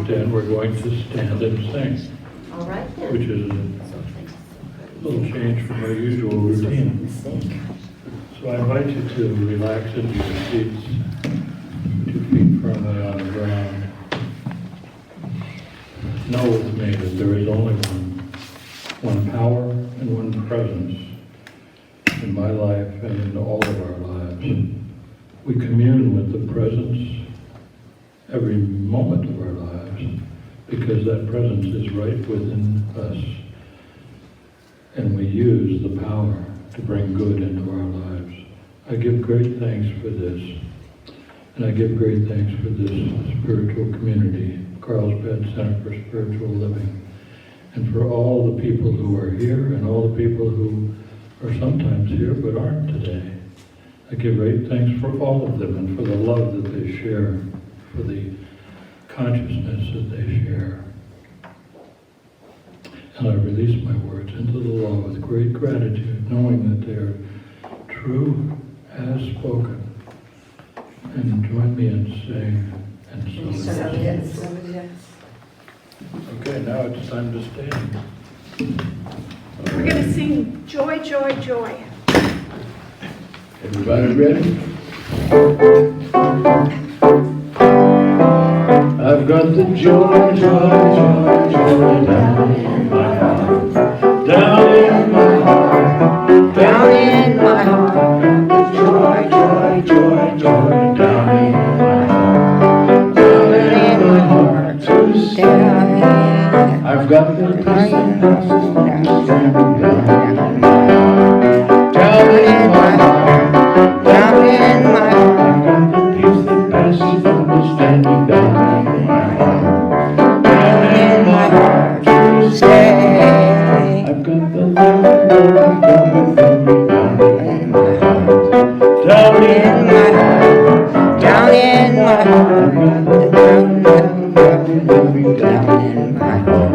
understand, we're going to stand and sing, All right then. which is a little change from our usual routine. So I invite you to relax into your seats, 2 feet firmly on the ground. Know with me that there is only one power and one presence in my life and in all of our lives. We commune with the presence every moment of our lives because that presence is right within us. And we use the power to bring good into our lives. I give great thanks for this. And I give great thanks for this spiritual community, Carlsbad Center for Spiritual Living, and for all the people who are here and all the people who are sometimes here but aren't today. I give great thanks for all of them and for the love that they share, for the consciousness that they share. And I release my words into the law with great gratitude, knowing that they are true as spoken. And join me in saying, and so it is. Okay, now it's time to stand. We're going to sing Joy, Joy, Joy. Everybody ready? I've got the joy, joy, joy, joy down in my heart. Down in my heart. Down in my heart. The joy, joy, joy, joy down in my heart. Down in my heart to stay. I've got the peace and understanding down in my heart. Down in my heart. Down in my heart. I've got the peace that passes understanding down in my heart. Down in my heart to stay. I've got the love going from me down in my heart. Down in my heart. Down in my heart. Down in my heart.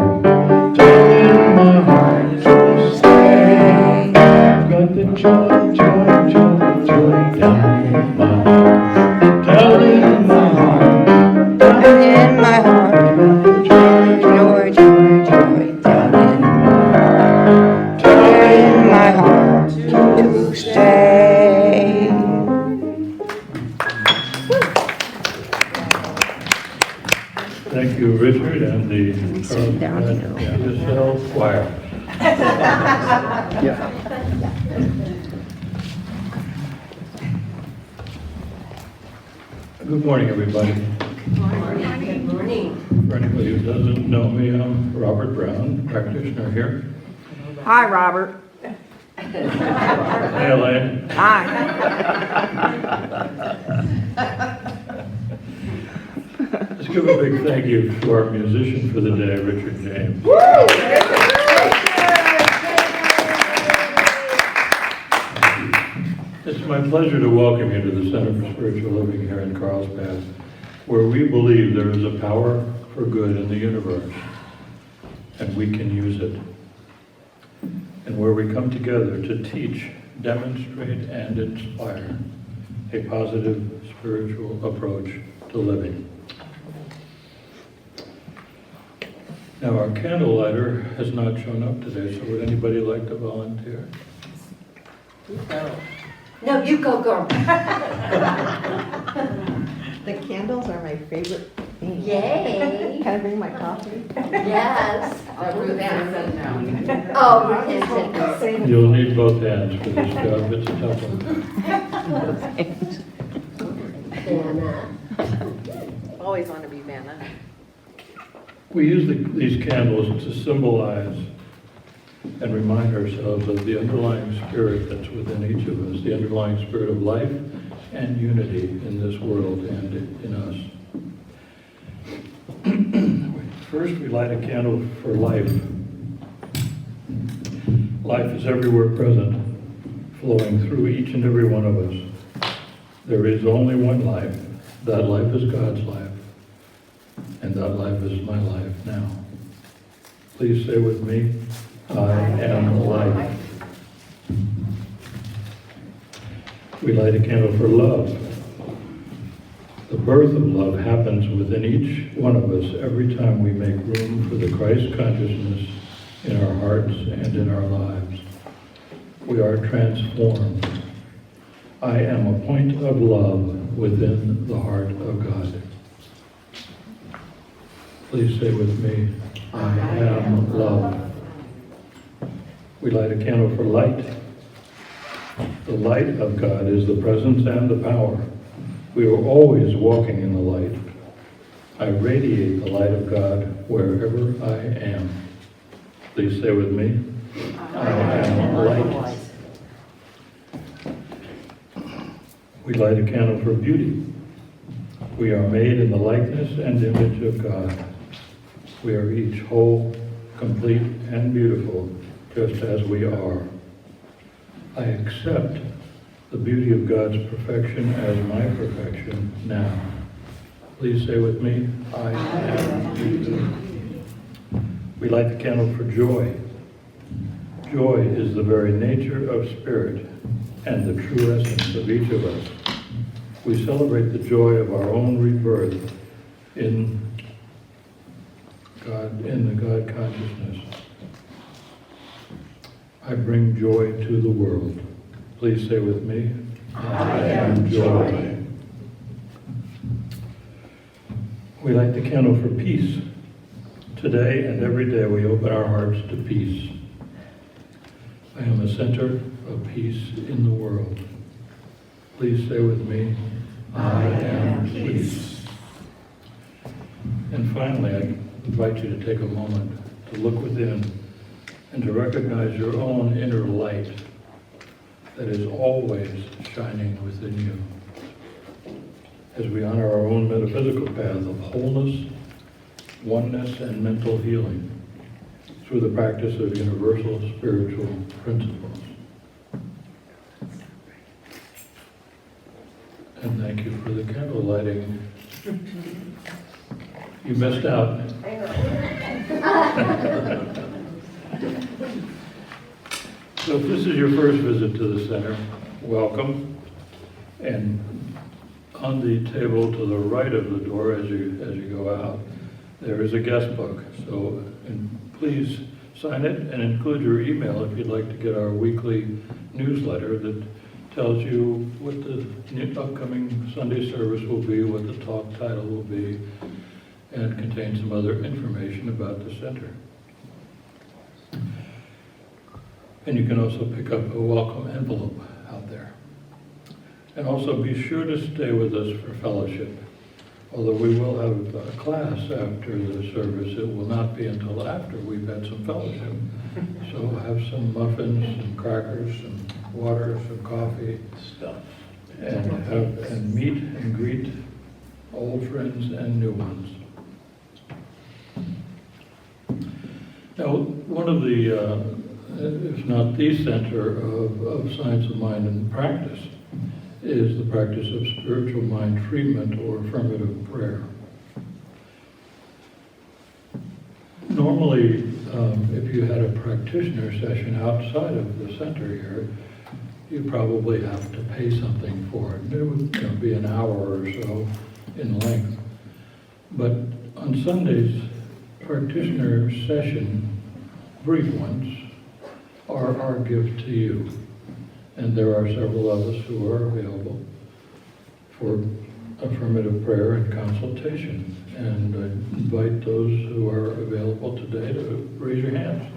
Down in my heart to stay. I've got the joy, joy, joy, joy down in my heart. Down in my heart. Down in my heart. Joy, joy, joy, joy down in my heart. Down in my heart to stay. Thank you, Richard, and the Carlsbad Choir. Good morning, everybody. Good morning. For anybody who doesn't know me, I'm Robert Brown, practitioner here. Hi, Robert. Hey, Elaine. Hi. Let's give a big thank you to our musician for the day, Richard James. It's my pleasure to welcome you to the Center for Spiritual Living here in Carlsbad, where we believe there is a power for good in the universe, and we can use it. And where we come together to teach, demonstrate, and inspire a positive spiritual approach to living. Now, our candle lighter has not shown up today, so would anybody like to volunteer? No, you go, girl. The candles are my favorite thing. Yay. Can I bring my coffee? Yes. Ruth Ann said no. Oh, Ruth Ann said no. You'll need both hands for this job, it's a tough one. Vanna. Always want to be Vanna. We use these candles to symbolize and remind ourselves of the underlying spirit that's within each of us, the underlying spirit of life and unity in this world and in us. First, we light a candle for life. Life is everywhere present, flowing through each and every one of us. There is only one life. That life is God's life. And that life is my life now. Please say with me, I am life. We light a candle for love. The birth of love happens within each one of us every time we make room for the Christ consciousness in our hearts and in our lives. We are transformed. I am a point of love within the heart of God. Please say with me, I am love. We light a candle for light. The light of God is the presence and the power. We are always walking in the light. I radiate the light of God wherever I am. Please say with me, I am light. We light a candle for beauty. We are made in the likeness and image of God. We are each whole, complete, and beautiful, just as we are. I accept the beauty of God's perfection as my perfection now. Please say with me, I am beauty. We light the candle for joy. Joy is the very nature of spirit and the true essence of each of us. We celebrate the joy of our own rebirth in the God consciousness. I bring joy to the world. Please say with me, I am joy. We light the candle for peace. Today and every day we open our hearts to peace. I am a center of peace in the world. Please say with me, I am peace. And finally, I invite you to take a moment to look within and to recognize your own inner light that is always shining within you. As we honor our own metaphysical path of wholeness, oneness, and mental healing through the practice of universal spiritual principles. And thank you for the candle lighting. You missed out. So if this is your first visit to the center, welcome. And on the table to the right of the door as you go out, there is a guest book. So please sign it and include your email if you'd like to get our weekly newsletter that tells you what the upcoming Sunday service will be, what the talk title will be, and contains some other information about the center. And you can also pick up a welcome envelope out there. And also be sure to stay with us for fellowship. Although we will have a class after the service, it will not be until after we've had some fellowship. So have some muffins, some crackers, some water, some coffee, and meet and greet old friends and new ones. Now, one of the, if not the center of science of mind and practice, is the practice of spiritual mind treatment or affirmative prayer. Normally, if you had a practitioner session outside of the center here, you probably have to pay something for it. It would be an hour or so in length. But on Sundays, practitioner session, brief ones, are our gift to you. And there are several of us who are available for affirmative prayer and consultation. And I invite those who are available today to raise your hands.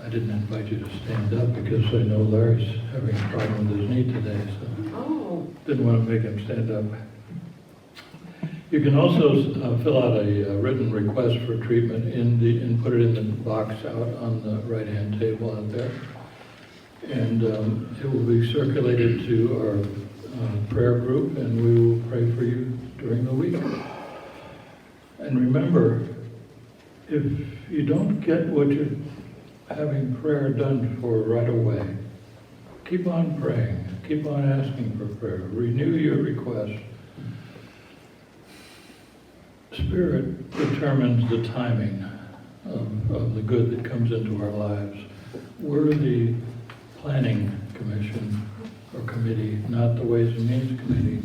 I didn't invite you to stand up because I know Larry's having a problem with his knee today, so didn't want to make him stand up. You can also fill out a written request for treatment and put it in the box out on the right-hand table out there. And it will be circulated to our prayer group, and we will pray for you during the week. And remember, if you don't get what you're having prayer done for right away, keep on praying. Keep on asking for prayer. Renew your request. Spirit determines the timing of the good that comes into our lives. We're the planning commission or committee, not the Ways and Means Committee.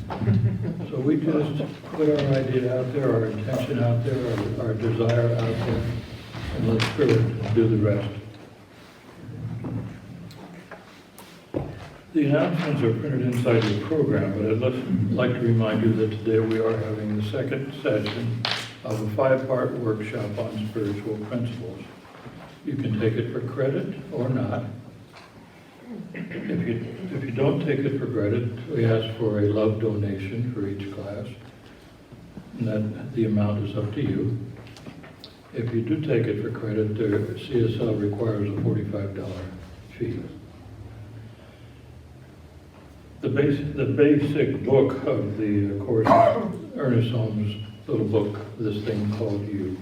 So we just put our idea out there, our intention out there, our desire out there, and let Spirit do the rest. The announcements are printed inside your program, but I'd like to remind you that today we are having the second session of a 5-part workshop on spiritual principles. You can take it for credit or not. If you don't take it for credit, we ask for a love donation for each class, and that the amount is up to you. If you do take it for credit, the CSL requires a $45 fee. The basic book of the course is Ernest Holmes' little book, This Thing Called You.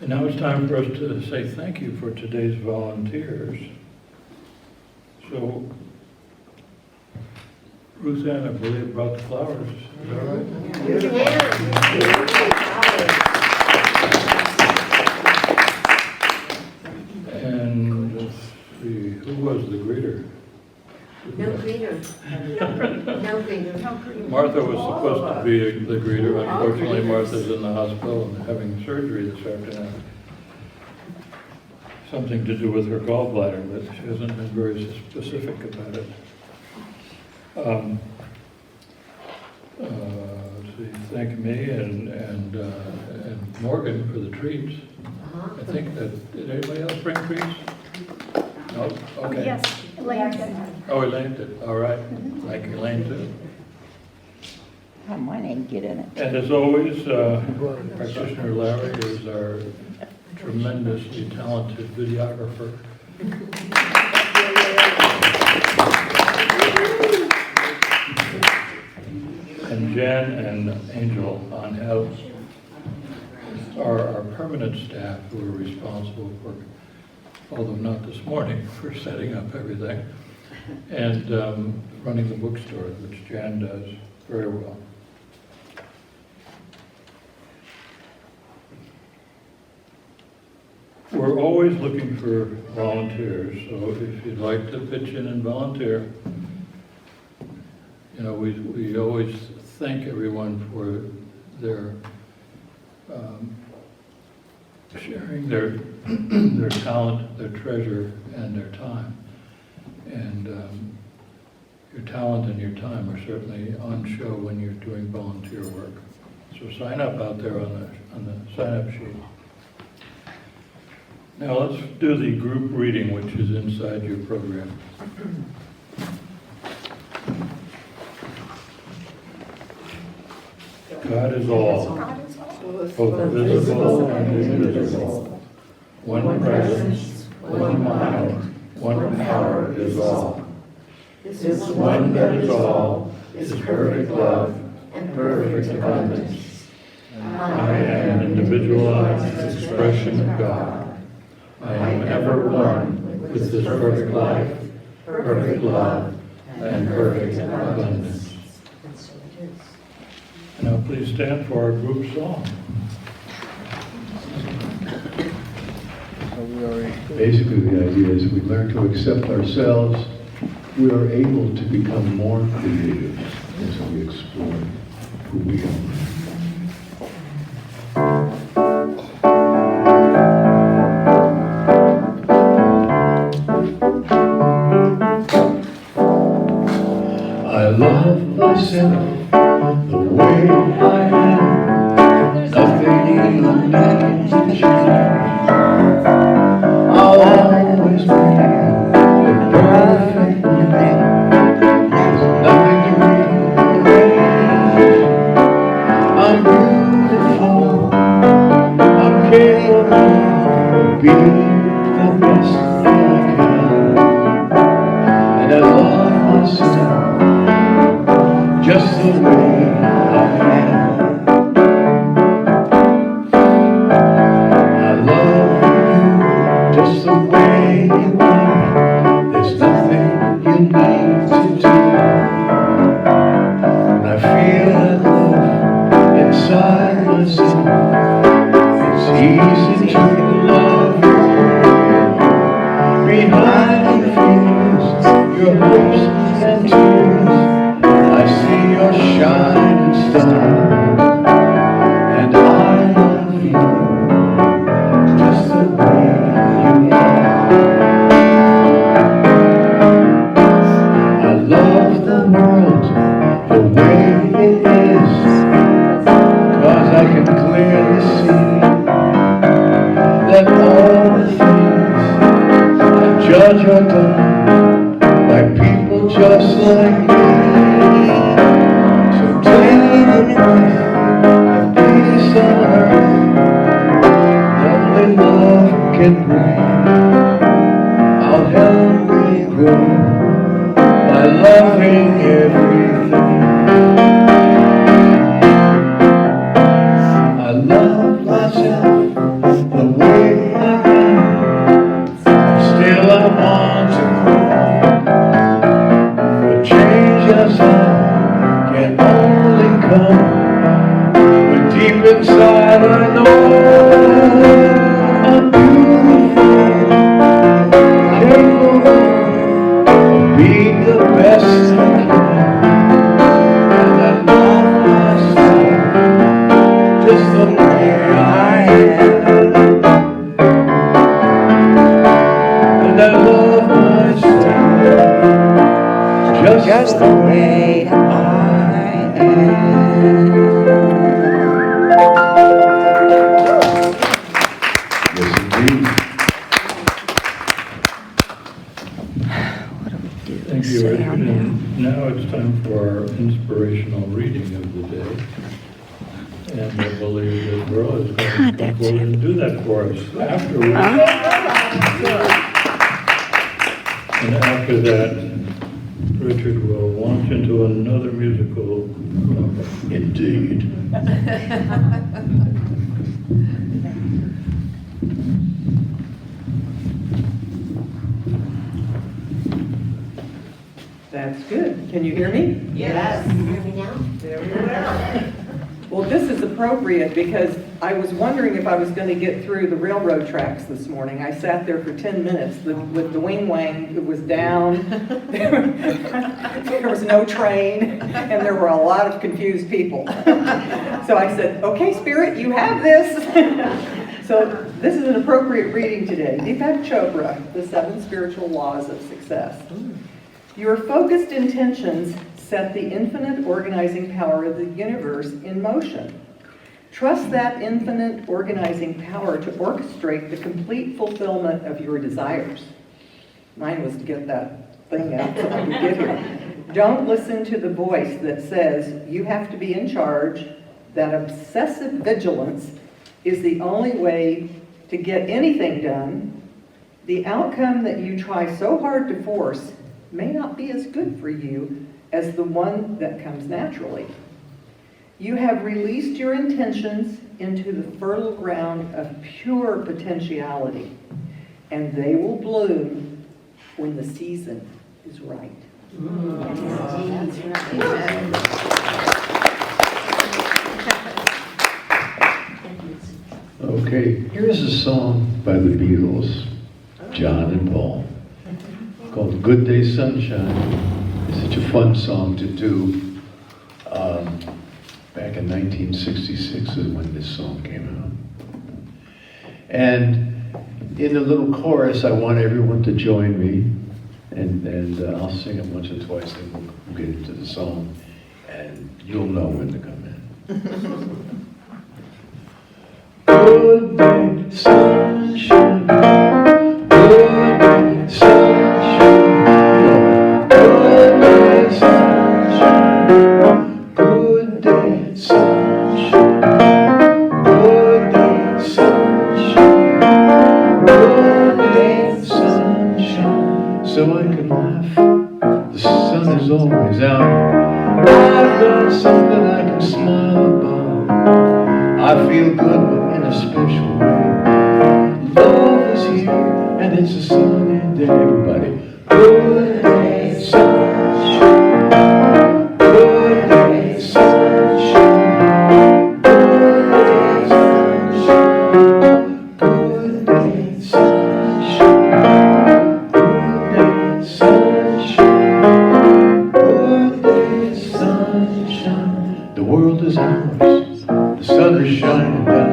And now it's time for us to say thank you for today's volunteers. So, Ruth Ann, I believe, brought the flowers. Is that right? And let's see, who was the greeter? No greeter. No greeter. Martha was supposed to be the greeter. Unfortunately, Martha's in the hospital and having surgery this afternoon. Something to do with her gallbladder, but she hasn't been very specific about it. Let's see, thank me and Morgan for the treats. I think that, did anybody else bring treats? No? Okay. Yes, Elaine did. Oh, Elaine did, all right. Thank you, Elaine, too. Oh, mine ain't get in it. And as always, Practitioner Larry is our tremendously talented videographer. And Jan and Angel on health are our permanent staff who are responsible for, although not this morning, for setting up everything and running the bookstore, which Jan does very well. We're always looking for volunteers, so if you'd like to pitch in and volunteer, you know, we always thank everyone for their sharing their talent, their treasure, and their time. And your talent and your time are certainly on show when you're doing volunteer work. So sign up out there on the sign-up sheet. Now let's do the group reading, which is inside your program. God is all, God is all. both visible and invisible. One presence, one mind, one power is all. This one that is all is perfect love and perfect abundance. I am an individualized expression of God. I am ever one with this perfect life, perfect love, and perfect abundance. And now please stand for our group song. Basically, the idea is we learn to accept ourselves. We are able to become more creative as we explore who we are. I love myself the way I am. Nothing needs to change. I'll always be the perfect me. There's nothing to rearrange. I'm beautiful. I'm capable of being the best that I can. And I love myself just the way I am. I love you just the way you are. There's nothing you need to do. When I feel that love inside myself, it's easy to love you. Behind look just like me. So take the breath of peace on earth that only love can bring. I'll help me grow by loving everything. I love myself the way I am. Still I want to grow. But change as I can only come when deep inside I know I'm beautiful, capable of being the best I can. And I love myself just the way I am. And I love myself just the way I am. Yes, indeed. Thank you, Richard. And now it's time for our inspirational reading of the day. And I believe that Burl is going to come forward and do that for us afterwards. And after that, Richard will launch into another musical number. Indeed. That's good. Can you hear me? Yes. You hear me now? There we go. Well, this is appropriate because I was wondering if I was going to get through the railroad tracks this morning. I sat there for 10 minutes with the wing wang. It was down. There was no train, and there were a lot of confused people. So I said, okay, Spirit, you have this. So this is an appropriate reading today. Deepak Chopra, The 7 Spiritual Laws of Success. Your focused intentions set the infinite organizing power of the universe in motion. Trust that infinite organizing power to orchestrate the complete fulfillment of your desires. Mine was to get that thing out so I could get here. Don't listen to the voice that says you have to be in charge, that obsessive vigilance is the only way to get anything done. The outcome that you try so hard to force may not be as good for you as the one that comes naturally. You have released your intentions into the fertile ground of pure potentiality, and they will bloom when the season is right. Okay, here's a song by the Beatles, John and Paul, called Good Day Sunshine. It's such a fun song to do. Back in 1966 is when this song came out. And in the little chorus, I want everyone to join me. And I'll sing it once or twice, then we'll get into the song. And you'll know when to come in. Good day, sunshine. Good day, sunshine. Good day, sunshine. Good day, sunshine. Good day, sunshine. Good day, sunshine. So I can laugh. The sun is always out. I've got something I can smile about. I feel good in a special way. Love is here, and it's a sunny day. Everybody, good day, sunshine. Good day, sunshine. Good day, sunshine. Good day, sunshine. Good day, sunshine. Good day, sunshine. The world is ours. The sun is shining down.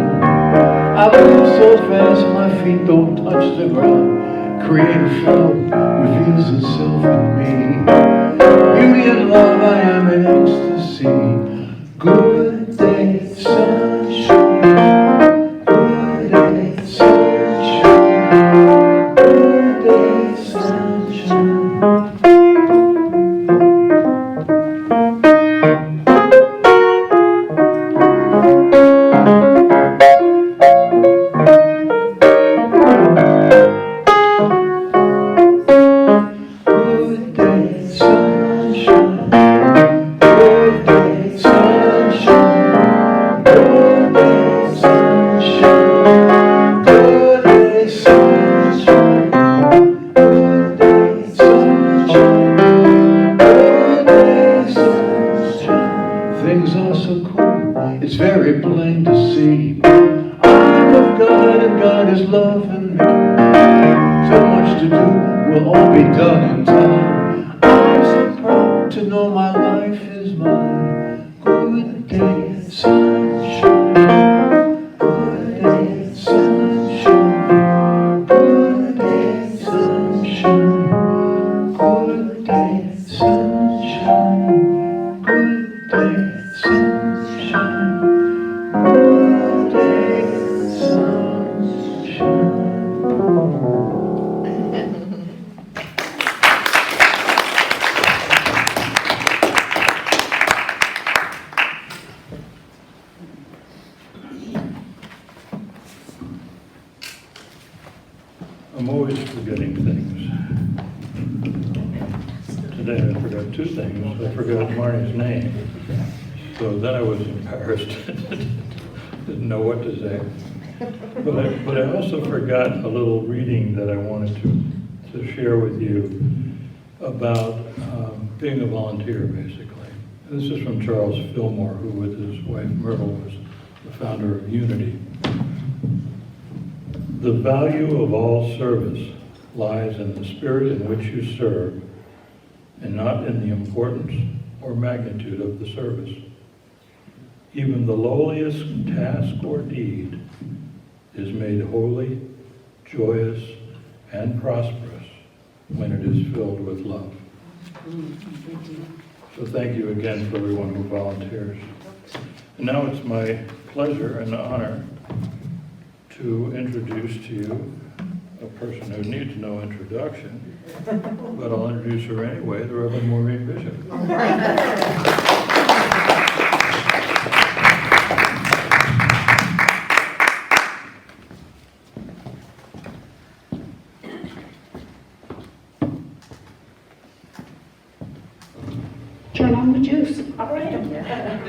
I move so fast my feet don't touch the ground. Creative flow reveals itself in me. Beauty and love, I am in ecstasy. Good day, sunshine. Good day, sunshine. Good day, sunshine. very plain to see. I love God and God is loving me. So much to do, will all be done in time. I'm so proud to know my life is mine. Good day, sunshine. Good day, sunshine. Good day, sunshine. Good day, sunshine. Good day, sunshine. Good day, sunshine. I'm always forgetting things. Today I forgot two things. I forgot Marnie's name. So then I was embarrassed. Didn't know what to say. But I also forgot a little reading that I wanted to share with you about being a volunteer, basically. This is from Charles Fillmore, who with his wife Myrtle was the founder of Unity. The value of all service lies in the spirit in which you serve, and not in the importance or magnitude of the service. Even the lowliest task or deed is made holy, joyous, and prosperous when it is filled with love. So thank you again for everyone who volunteers. And now it's my pleasure and honor to introduce to you a person who needs no introduction, but I'll introduce her anyway, the Reverend Maurene Bishop. Turn on the juice. All right.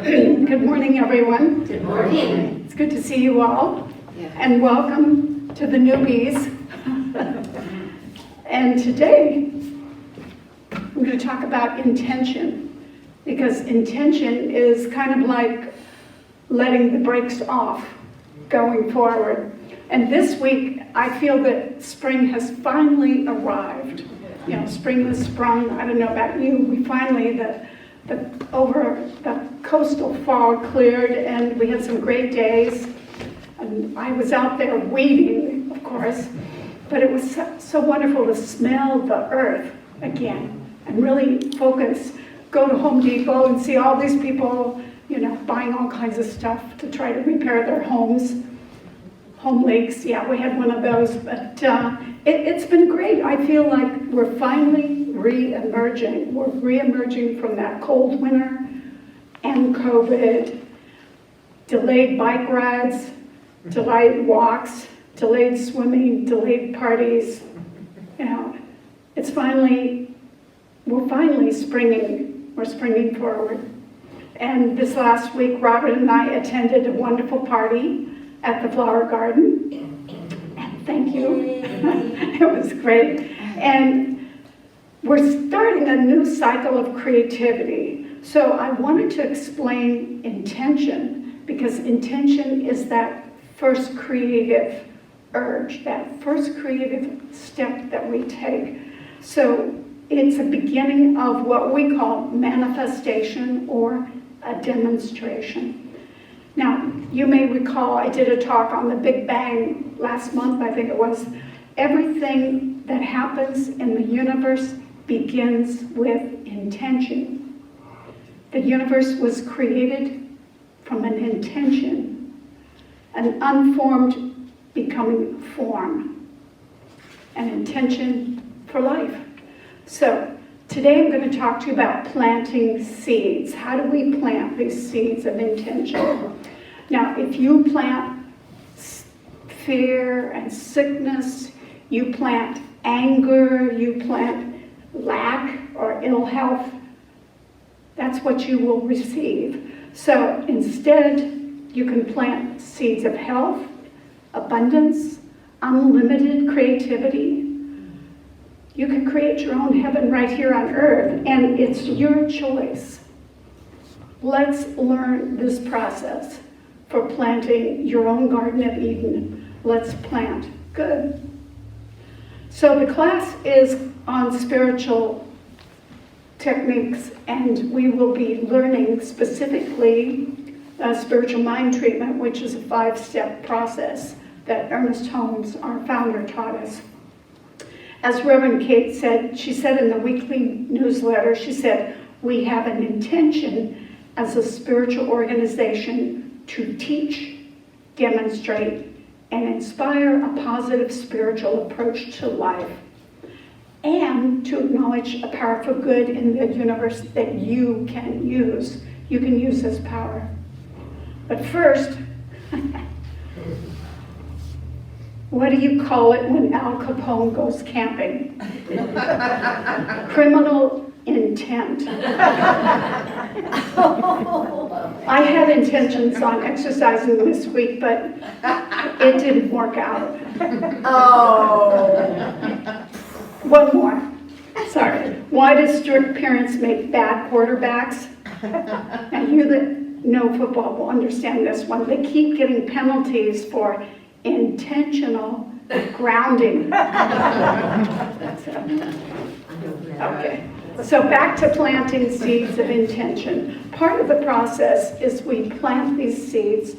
Good morning, everyone. Good morning. It's good to see you all. Yeah. And welcome to the newbies. And today, I'm going to talk about intention, because intention is kind of like letting the brakes off going forward. And this week, I feel that spring has finally arrived. You know, spring has sprung. I don't know about you. We finally, the coastal fog cleared, and we had some great days. And I was out there weeding, of course, but it was so wonderful to smell the earth again and really focus. Go to Home Depot and see all these people, you know, buying all kinds of stuff to try to repair their homes. Home leaks, yeah, we had one of those, but it's been great. I feel like we're finally re-emerging. We're re-emerging from that cold winter and COVID, delayed bike rides, delayed walks, delayed swimming, delayed parties. You know, we're finally springing. We're springing forward. And this last week, Robert and I attended a wonderful party at the Flower Garden. And thank you. It was great. And we're starting a new cycle of creativity. So I wanted to explain intention, because intention is that first creative urge, that first creative step that we take. So it's a beginning of what we call manifestation or a demonstration. Now, you may recall I did a talk on the Big Bang last month, I think it was. Everything that happens in the universe begins with intention. The universe was created from an intention, an unformed becoming form, an intention for life. So today I'm going to talk to you about planting seeds. How do we plant these seeds of intention? Now, if you plant fear and sickness, you plant anger, you plant lack or ill health, that's what you will receive. So instead, you can plant seeds of health, abundance, unlimited creativity. You can create your own heaven right here on earth, and it's your choice. Let's learn this process. for planting your own Garden of Eden. Let's plant. Good. So the class is on spiritual techniques, and we will be learning specifically spiritual mind treatment, which is a 5-step process that Ernest Holmes, our founder, taught us. As Reverend Kate said, she said in the weekly newsletter, she said, we have an intention as a spiritual organization to teach, demonstrate, and inspire a positive spiritual approach to life, and to acknowledge a powerful good in the universe that you can use. You can use as power. But first, what do you call it when Al Capone goes camping? Criminal intent. I had intentions on exercising this week, but it didn't work out. Oh. One more. Sorry. Why do strict parents make bad quarterbacks? And you that know football will understand this one. They keep getting penalties for intentional grounding. Okay. So back to planting seeds of intention. Part of the process is we plant these seeds.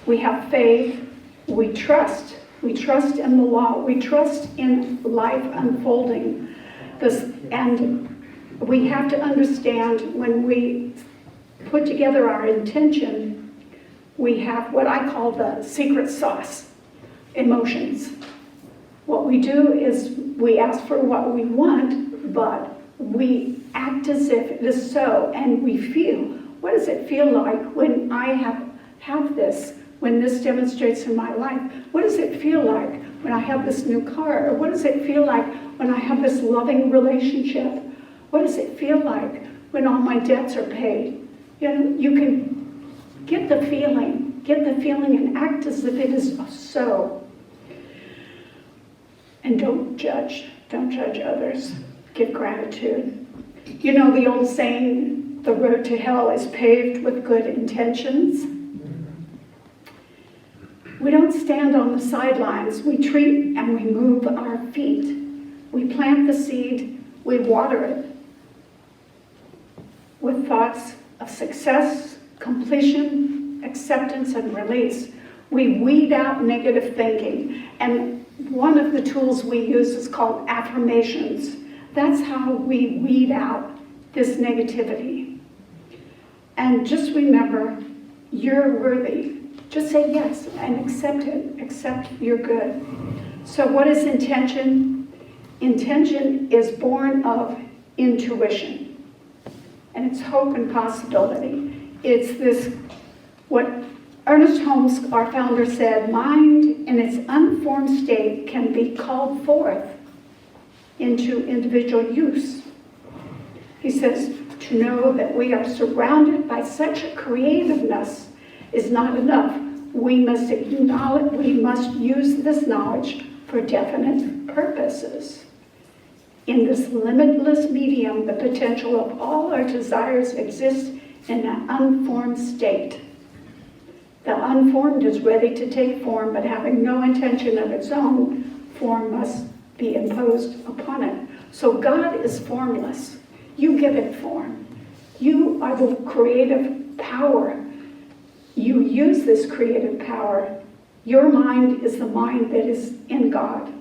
We have faith. We trust. We trust in the law. We trust in life unfolding. And we have to understand when we put together our intention, we have what I call the secret sauce, emotions. What we do is we ask for what we want, but we act as if it is so, and we feel, what does it feel like when I have this? When this demonstrates in my life, what does it feel like when I have this new car? Or what does it feel like when I have this loving relationship? What does it feel like when all my debts are paid? You know, you can get the feeling and act as if it is so. And don't judge others. Give gratitude. You know the old saying, the road to hell is paved with good intentions. We don't stand on the sidelines. We treat and we move our feet. We plant the seed, we water it with thoughts of success, completion, acceptance, and release. We weed out negative thinking. And one of the tools we use is called affirmations. That's how we weed out this negativity. And just remember, you're worthy. Just say yes and accept it. Accept you're good. So what is intention? Intention is born of intuition. And it's hope and possibility. It's this, what Ernest Holmes, our founder, said, mind in its unformed state can be called forth into individual use. He says, to know that we are surrounded by such a creativeness is not enough. We must acknowledge, we must use this knowledge for definite purposes. In this limitless medium, the potential of all our desires exists in an unformed state. The unformed is ready to take form, but having no intention of its own, form must be imposed upon it. So God is formless. You give it form. You are the creative power. You use this creative power. Your mind is the mind that is in God.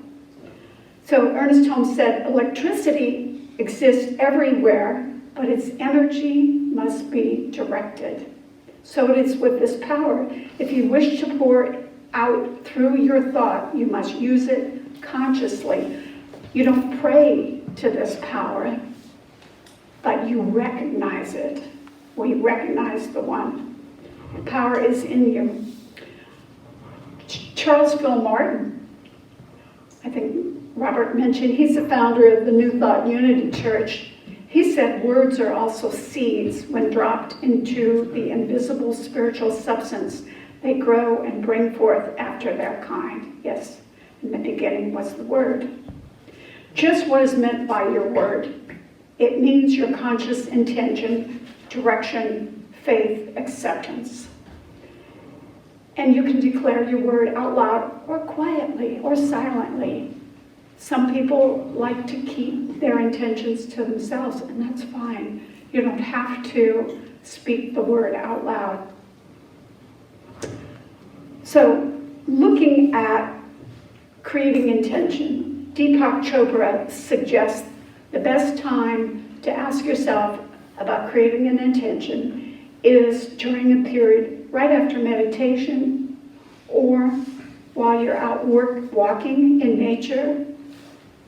So Ernest Holmes said, electricity exists everywhere, but its energy must be directed. So it is with this power. If you wish to pour out through your thought, you must use it consciously. You don't pray to this power, but you recognize it. We recognize the one. The power is in you. Charles Phil Martin, I think Robert mentioned, he's the founder of the New Thought Unity Church. He said words are also seeds. When dropped into the invisible spiritual substance, they grow and bring forth after their kind. Yes, in the beginning was the word. Just what is meant by your word. It means your conscious intention, direction, faith, acceptance. And you can declare your word out loud or quietly or silently. Some people like to keep their intentions to themselves, and that's fine. You don't have to speak the word out loud. So, looking at creating intention, Deepak Chopra suggests the best time to ask yourself about creating an intention is during a period right after meditation or while you're out walking in nature,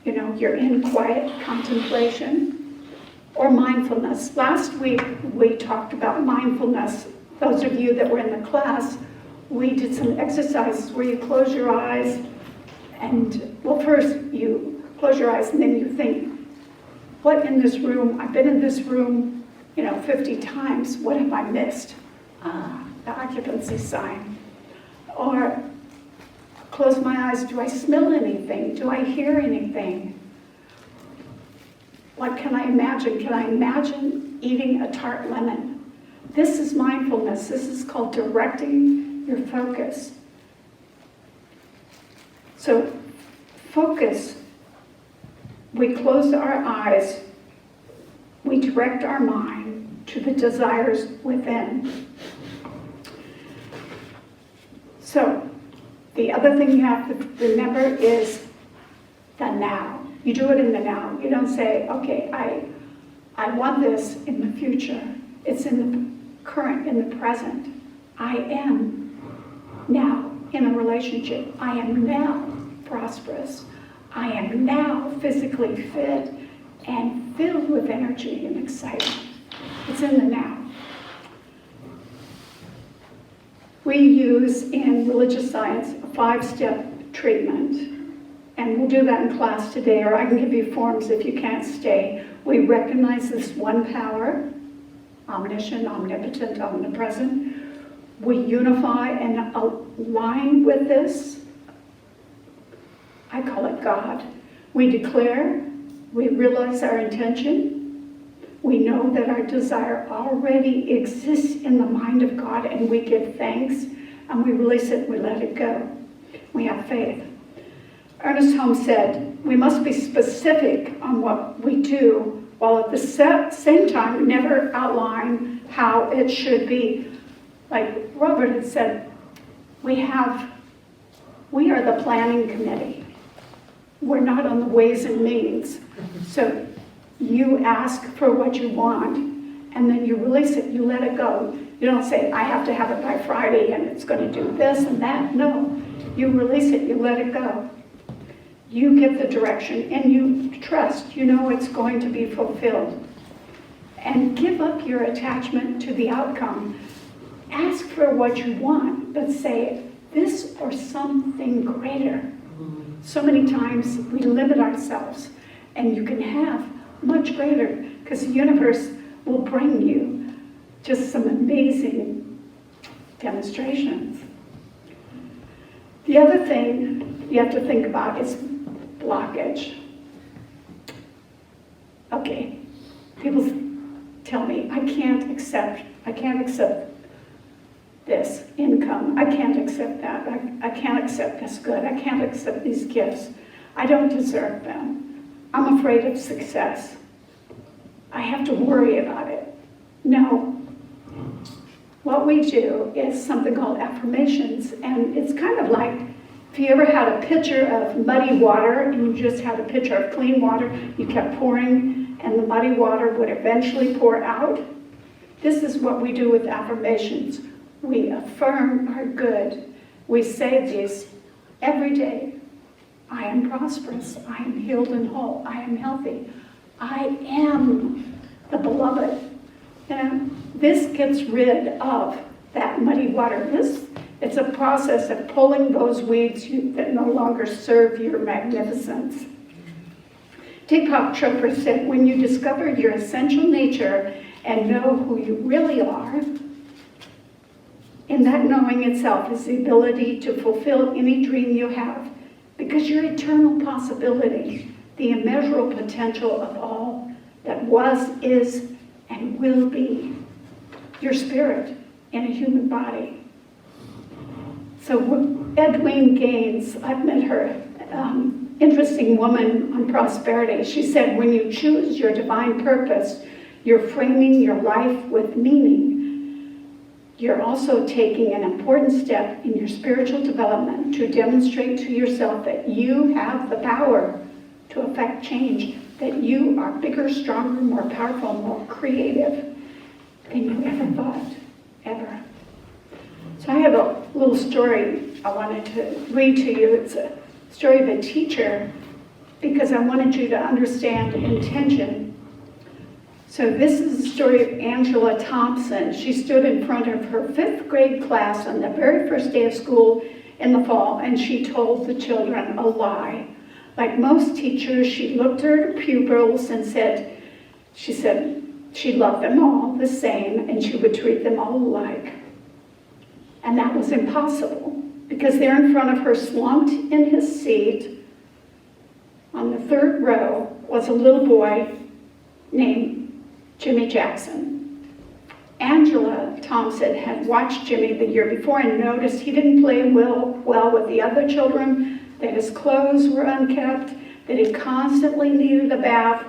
you're in quiet contemplation, or mindfulness. Last week we talked about mindfulness. Those of you that were in the class, we did some exercises where you close your eyes and, first you close your eyes and then you think, what in this room, I've been in this room 50 times, what have I missed? The occupancy sign. Or close my eyes, do I smell anything? Do I hear anything? What can I imagine? Can I imagine eating a tart lemon? This is mindfulness. This is called directing your focus. So focus, we close our eyes, we direct our mind to the desires within. So the other thing you have to remember is the now. You do it in the now. You don't say, okay, I want this in the future. It's in the current, in the present. I am now in a relationship. I am now prosperous. I am now physically fit and filled with energy and excitement. It's in the now. We use in religious science a 5-step treatment, and we'll do that in class today, or I can give you forms if you can't stay. We recognize this one power, omniscient, omnipotent, omnipresent. We unify and align with this. I call it God. We declare, we realize our intention. We know that our desire already exists in the mind of God, and we give thanks, and we release it, we let it go. We have faith. Ernest Holmes said, we must be specific on what we do, while at the same time never outline how it should be. Like Robert had said, we are the planning committee. We're not on the ways and means. So you ask for what you want, and then you release it, you let it go. You don't say, I have to have it by Friday, and it's going to do this and that. No, you release it, you let it go. You give the direction, and you trust, you know it's going to be fulfilled. And give up your attachment to the outcome. Ask for what you want, but say, this or something greater. So many times we limit ourselves, and you can have much greater, because the universe will bring you just some amazing demonstrations. The other thing you have to think about is blockage. Okay, people tell me, I can't accept this income. I can't accept that. I can't accept this good. I can't accept these gifts. I don't deserve them. I'm afraid of success. I have to worry about it. No. What we do is something called affirmations, and it's kind of like if you ever had a pitcher of muddy water and you just had a pitcher of clean water, you kept pouring and the muddy water would eventually pour out. This is what we do with affirmations. We affirm our good. We say these every day. I am prosperous. I am healed and whole. I am healthy. I am the beloved. This gets rid of that muddy water. It's a process of pulling those weeds that no longer serve your magnificence. Deepak Chopra said, when you discover your essential nature and know who you really are, in that knowing itself is the ability to fulfill any dream you have, because your eternal possibility, the immeasurable potential of all that was, is, and will be, your spirit in a human body. So Edwene Gaines, I've met her, interesting woman on prosperity. She said, when you choose your divine purpose, you're framing your life with meaning. You're also taking an important step in your spiritual development to demonstrate to yourself that you have the power to affect change, that you are bigger, stronger, more powerful, more creative than you ever thought, ever. So I have a little story I wanted to read to you. It's a story of a teacher because I wanted you to understand intention. So this is the story of Angela Thompson. She stood in front of her 5th grade class on the very first day of school in the fall, and she told the children a lie. Like most teachers, she looked at her pupils and she said she loved them all the same and she would treat them all alike. And that was impossible because there in front of her, slumped in his seat on the 3rd row, was a little boy named Jimmy Jackson. Angela Thompson had watched Jimmy the year before and noticed he didn't play well with the other children, that his clothes were unkept, that he constantly needed a bath,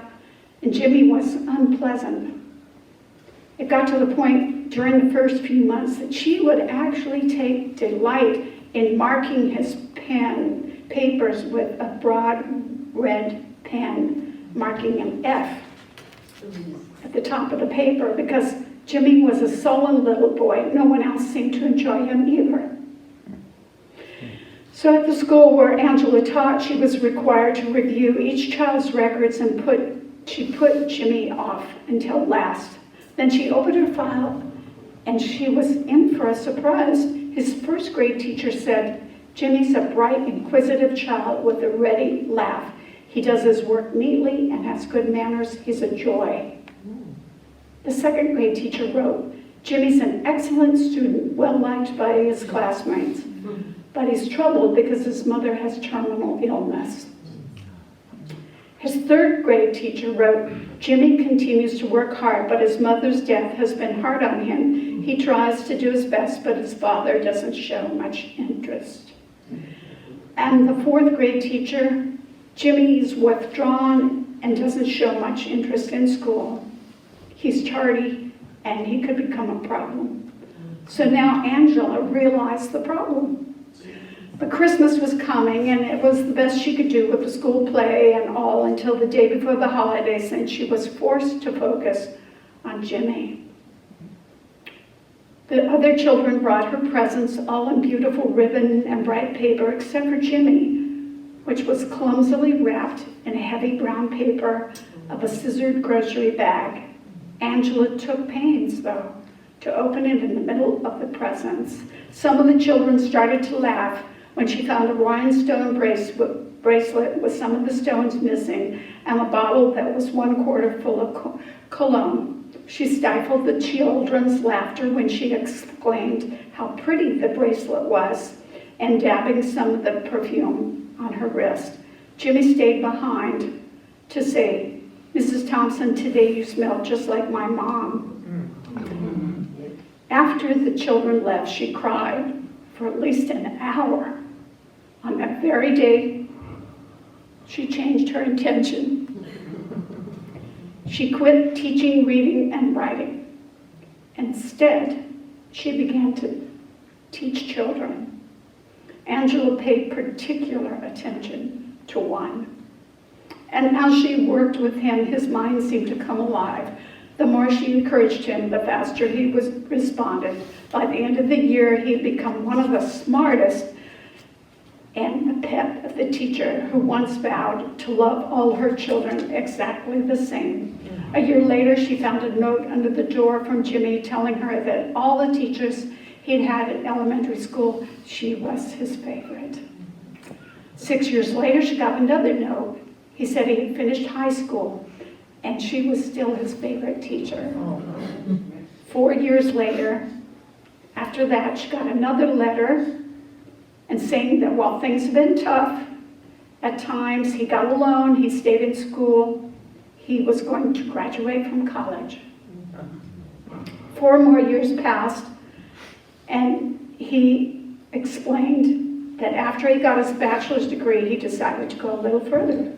and Jimmy was unpleasant. It got to the point during the first few months that she would actually take delight in marking his papers with a broad red pen, marking an F at the top of the paper because Jimmy was a sullen little boy. No one else seemed to enjoy him either. So at the school where Angela taught, she was required to review each child's records and she put Jimmy off until last. Then she opened her file and she was in for a surprise. His 1st grade teacher said, Jimmy's a bright, inquisitive child with a ready laugh. He does his work neatly and has good manners. He's a joy. The 2nd grade teacher wrote, Jimmy's an excellent student, well liked by his classmates, but he's troubled because his mother has terminal illness. His 3rd grade teacher wrote, Jimmy continues to work hard, but his mother's death has been hard on him. He tries to do his best, but his father doesn't show much interest. And the 4th grade teacher, Jimmy's withdrawn and doesn't show much interest in school. He's tardy and he could become a problem. So now Angela realized the problem. But Christmas was coming and it was the best she could do with the school play and all until the day before the holidays, and she was forced to focus on Jimmy. The other children brought her presents, all in beautiful ribbon and bright paper, except for Jimmy, which was clumsily wrapped in a heavy brown paper of a scissored grocery bag. Angela took pains, though, to open it in the middle of the presents. Some of the children started to laugh when she found a rhinestone bracelet with some of the stones missing and a bottle that was 1/4 full of cologne. She stifled the children's laughter when she exclaimed how pretty the bracelet was and dabbing some of the perfume on her wrist. Jimmy stayed behind to say, Mrs. Thompson, today you smell just like my mom. After the children left, she cried for at least an hour. On that very day, she changed her intention. She quit teaching reading and writing. Instead, she began to teach children. Angela paid particular attention to one. And as she worked with him, his mind seemed to come alive. The more she encouraged him, the faster he responded. By the end of the year, he had become one of the smartest and the pet of the teacher who once vowed to love all her children exactly the same. A year later, she found a note under the door from Jimmy telling her that all the teachers he'd had at elementary school, she was his favorite. 6 years later, she got another note. He said he had finished high school and she was still his favorite teacher. 4 years later, after that, she got another letter and saying that while things have been tough, at times he got a loan, he stayed in school, he was going to graduate from college. 4 more years passed, and he explained that after he got his bachelor's degree, he decided to go a little further.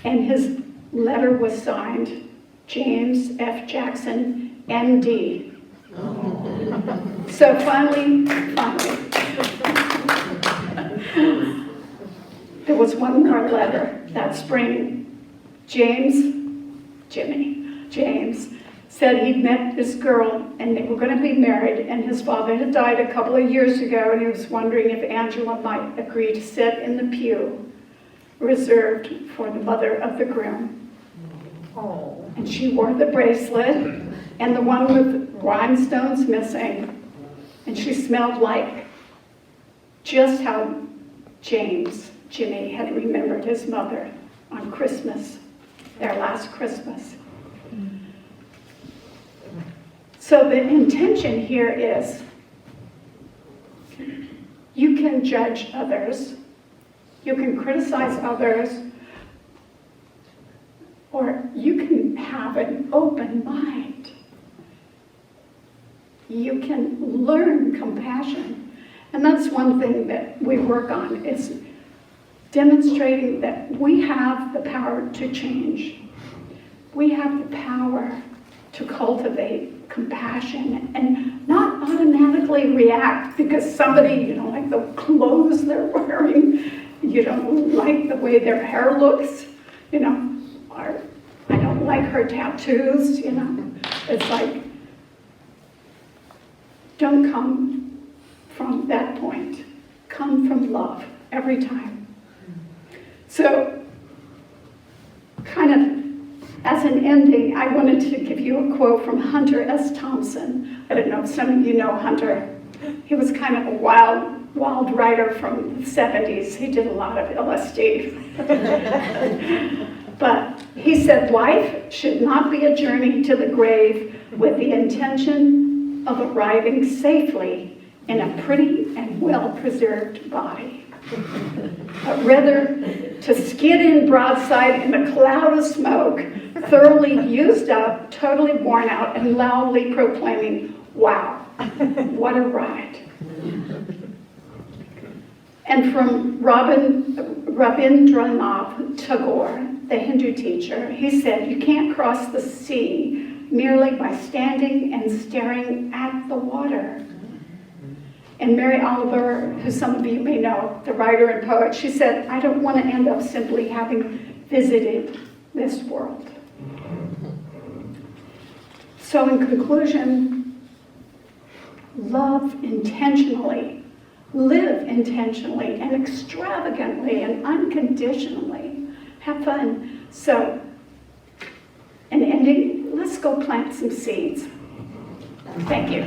And his letter was signed James F. Jackson, MD. So finally, there was one more letter that spring. James said he'd met this girl and they were going to be married, and his father had died a couple of years ago, and he was wondering if Angela might agree to sit in the pew reserved for the mother of the groom. Oh. And she wore the bracelet and the one with rhinestones missing, and she smelled like just how Jimmy had remembered his mother on Christmas, their last Christmas. So the intention here is you can judge others, you can criticize others, or you can have an open mind. You can learn compassion. And that's one thing that we work on, is demonstrating that we have the power to change. We have the power to cultivate compassion and not automatically react because somebody, you don't like the clothes they're wearing, you don't like the way their hair looks, or I don't like her tattoos, It's like, don't come from that point. Come from love every time. So, kind of as an ending, I wanted to give you a quote from Hunter S. Thompson. I don't know if some of you know Hunter. He was kind of a wild writer from the 70s. He did a lot of LSD. But he said, life should not be a journey to the grave with the intention of arriving safely in a pretty and well-preserved body, but rather to skid in broadside in a cloud of smoke, thoroughly used up, totally worn out, and loudly proclaiming, wow, what a ride. And from Rabindranath Tagore, the Hindu teacher, he said, you can't cross the sea merely by standing and staring at the water. And Mary Oliver, who some of you may know, the writer and poet, she said, I don't want to end up simply having visited this world. So in conclusion, love intentionally, live intentionally and extravagantly and unconditionally. Have fun. So, in ending, let's go plant some seeds. Thank you.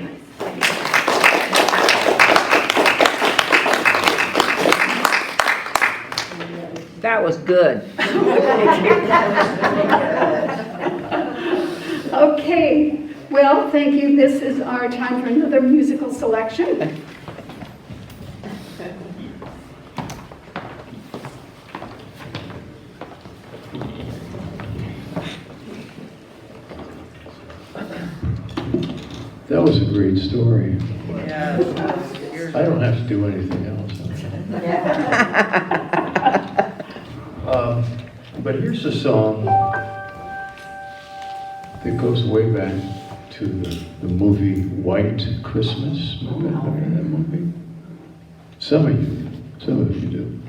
That was good. Okay, well, thank you. This is our time for another musical selection. That was a great story. Yes. I don't have to do anything else. But here's a song that goes way back to the movie White Christmas. Remember that movie? Some of you do.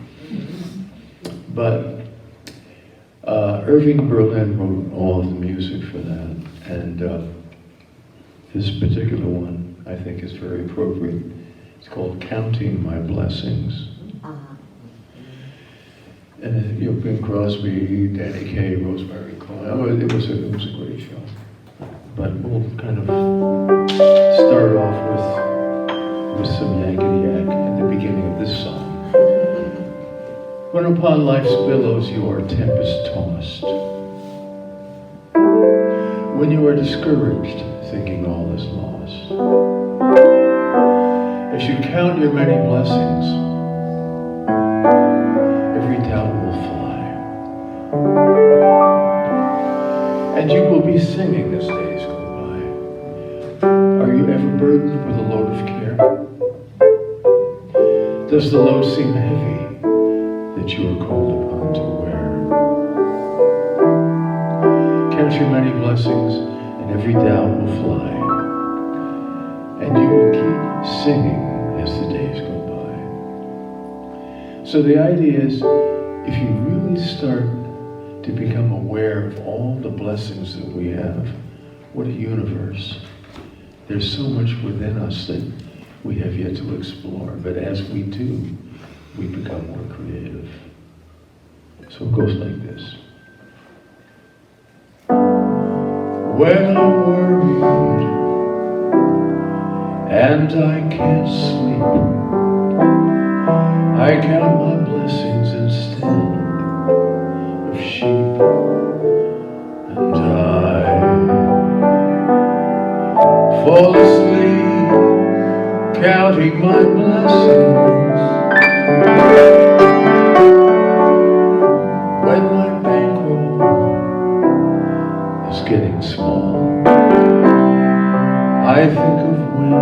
But Irving Berlin wrote all of the music for that, and this particular one I think is very appropriate. It's called Counting My Blessings. And Bing Crosby, Danny Kaye, Rosemary Clooney. It was a great show. But we'll kind of start off with some yakety yak at the beginning of this song. When upon life's billows you are tempest tossed, when you are discouraged, thinking all is lost, as you count your many blessings, every doubt will fly, and you will be singing as days go by. Are you ever burdened with a load of care? Does the load seem heavy that you are called upon to wear? Count your many blessings, and every doubt will fly, and you will keep singing as the days go by. So the idea is, if you really start to become aware of all the blessings that we have, what a universe. There's so much within us that we have yet to explore, but as we do, we become more creative. So it goes like this. When I'm worried and I can't sleep, I count my blessings instead of sheep, and I fall asleep counting my blessings. When my bankroll is getting small, I think of when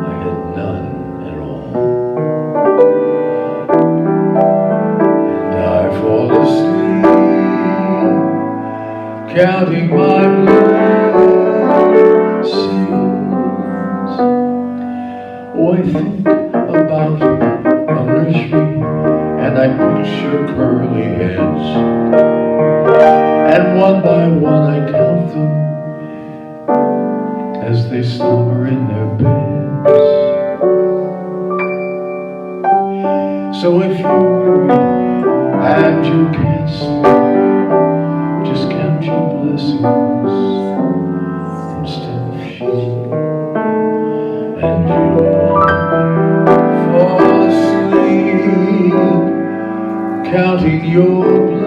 I had none at all, and I fall asleep counting my blessings. Oh, I think about a nursery and I picture curly heads, and one by one I count them as they slumber in their beds. So if you're worried and you can't sleep, just count your blessings instead of sheep, and you'll fall asleep counting your blessings.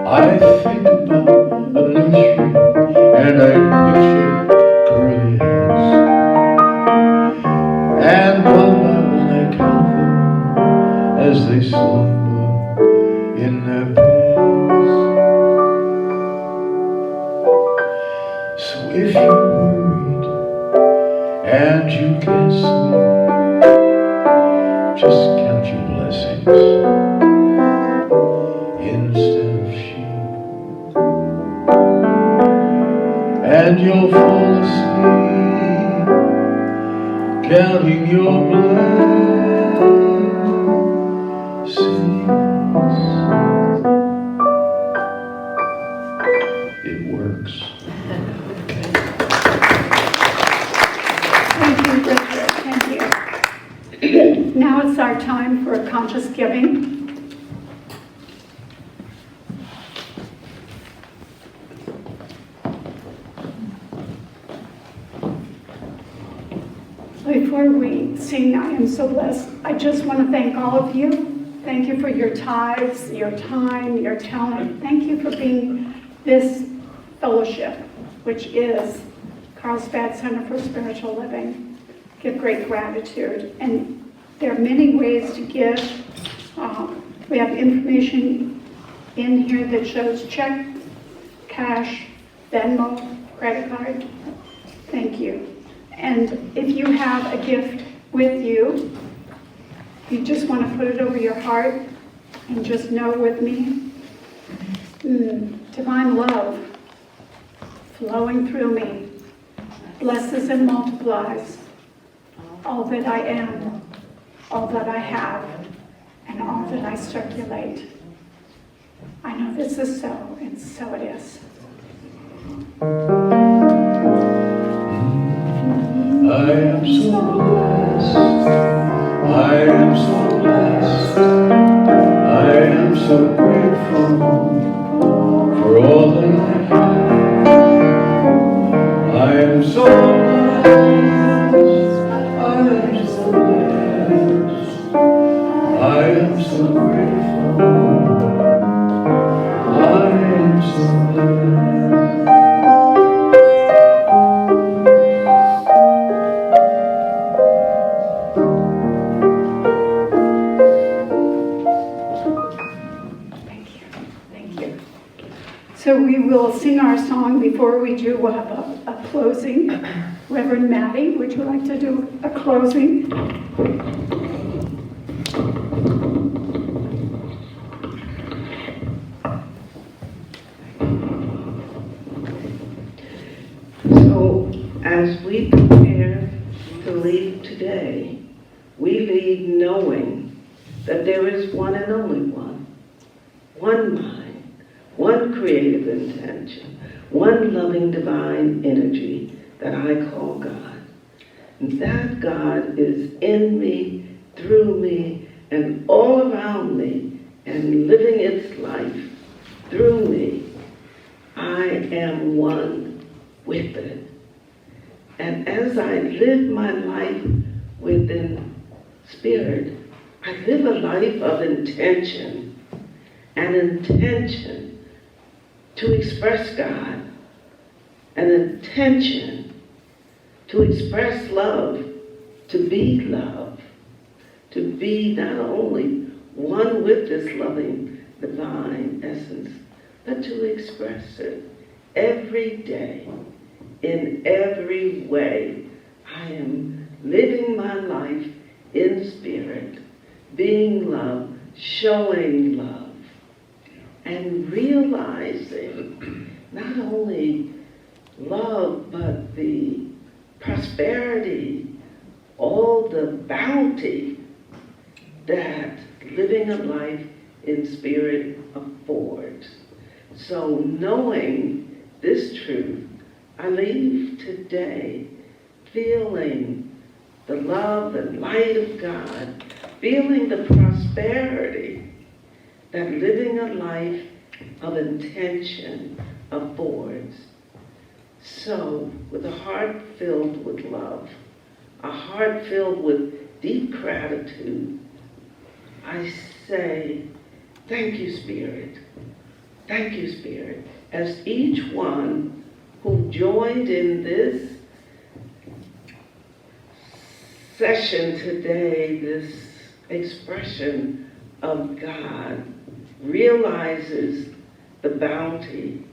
I think about a nursery and I picture curly heads, and one by one I count them as they slumber in their beds. So if you're worried and you can't sleep, just count your blessings instead of sheep, and you'll fall asleep counting your blessings. It works. Thank you, Richard. Thank you. Now it's our time for a conscious giving. Before we sing I Am So Blessed, I just want to thank all of you. Thank you for your tithes, your time, your talent. Thank you for being this fellowship, which is Carlsbad Center for Spiritual Living. Give great gratitude. And there are many ways to give. We have information in here that shows check, cash, Venmo, credit card. Thank you. And if you have a gift with you, you just want to put it over your heart and just know with me, divine love flowing through me blesses and multiplies all that I am, all that I have, and all that I circulate. I know this is so, and so it is. I am so blessed. I am so blessed. so grateful for all that I have. I am so blessed. I am so blessed. I am so grateful. I am so blessed. Thank you. So we will sing our song. Before we do, we'll have a closing. Reverend Maddie, would you like to do a closing? So, as we prepare to leave today, we leave knowing that there is one and only one mind, one creative intention, one loving divine energy that I call God. And that God is in me, through me, and all around me, and living its life through me. I am one with it. And as I live my life within spirit, I live a life of intention, an intention to express God, an intention to express love, to be love, to be not only one with this loving divine essence, but to express it every day, in every way. I am living my life in spirit, being love, showing love, and realizing not only love, but the prosperity, all the bounty that living a life in spirit affords. So knowing this truth, I leave today feeling the love and light of God, feeling the prosperity that living a life of intention affords. So, with a heart filled with love, a heart filled with deep gratitude, I say, thank you, Spirit. Thank you, Spirit. As each one who joined in this session today, this expression of God, realizes the bounty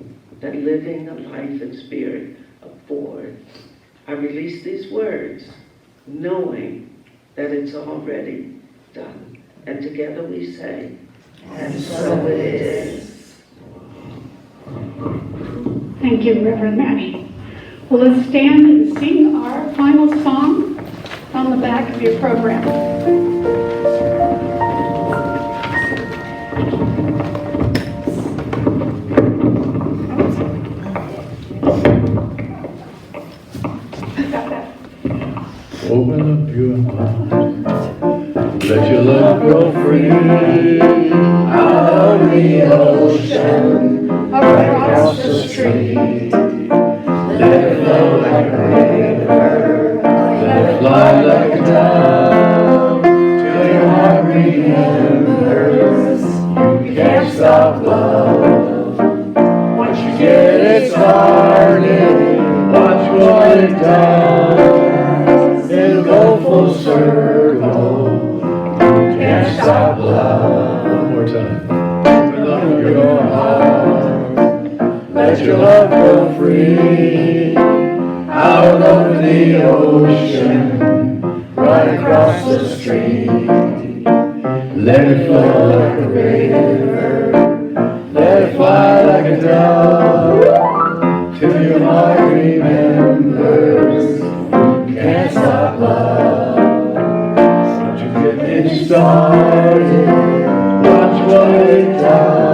that living a life in spirit affords. I release these words, knowing that it's already done. And together we say, and so it is. Thank you, Reverend Maddie. Well, let's stand and sing our final song on the back of your program. Open up your heart, let your love go free, out of the ocean, across the street. Let it flow like a river, let it fly like a dove, till your heart remembers you can't stop love. Once you get it started, watch what it does. It'll go full circle, you can't stop love. One more time. Open up your heart, let your love go free, out over the ocean, right across the street. Let it flow like a river, let it fly like a dove, till your heart remembers you can't stop love. Once you get it started, watch what it does.